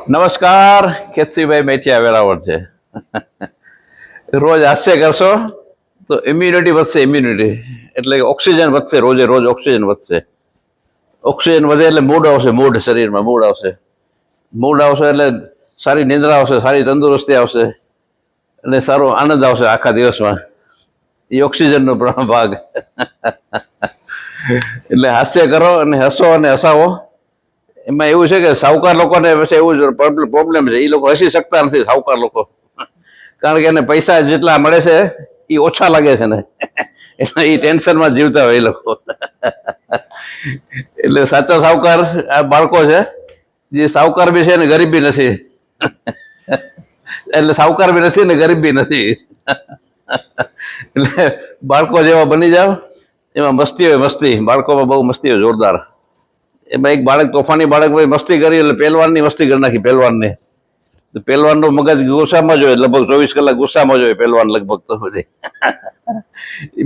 નમસ્કાર, કેતરીભાઈ મેઠિયા વેરાવળ છે. રોજ હાસ્ય કરશો તો ઇમ્યુનિટી વધશે. ઇમ્યુનિટી એટલે કે ઓક્સિજન વધશે, રોજે રોજ ઓક્સિજન વધશે. ઓક્સિજન વધે એટલે મૂડ આવશે, મૂડ શરીરમાં મૂડ આવશે. મૂડ આવશે એટલે સારી નિંદ્રા આવશે, સારી તંદુરસ્તી આવશે અને સારો આનંદ આવશે આખા દિવસમાં. એ ઓક્સિજનનો ભાગ. એટલે હાસ્ય કરો અને હસો અને હસાવો. એમાં એવું છે કે સાહુકાર લોકોને પછી એવું પ્રોબ્લેમ છે, એ લોકો હસી શકતા નથી સાહુકાર લોકો, કારણ કે એને પૈસા જેટલા મળે છે એ ઓછા લાગે છે ને, એટલે એ ટેન્શનમાં જીવતા હોય એ લોકો. એટલે સાચા સાહુકાર આ બાળકો છે, જે સાહુકાર બી છે ને ગરીબ બી નથી. એટલે સાહુકાર બી નથી ને ગરીબ બી નથી. એટલે બાળકો જેવા બની જાવ. એમાં મસ્તી હોય, મસ્તી બાળકોમાં બહુ મસ્તી હોય જોરદાર. એમાં એક બાળક તોફાની બાળક ભાઈ મસ્તી કરી એટલે પહેલવાનની મસ્તી કરી નાખી. પહેલવાનને પહેલવાનનો મગજ ગુસ્સામાં જ હોય, લગભગ 24 કલાક ગુસ્સામાં જ હોય પહેલવાન લગભગ. તો બધી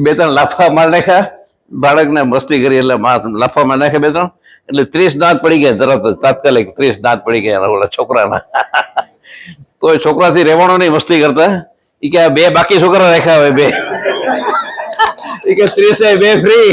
બે ત્રણ લાફા માર નાખ્યા બાળકને, મસ્તી કરી એટલે લાફા માર નાખ્યા બે ત્રણ, એટલે 30 દાંત પડી ગયા તરત જ, તાત્કાલિક 30 દાંત પડી ગયા ઓલા છોકરાના. કોઈ છોકરાથી રહેવાનો નહીં મસ્તી કરતા. એ કે બે બાકી છોકરા રાખ્યા હોય, બે. એ કે 30 બે ફ્રી.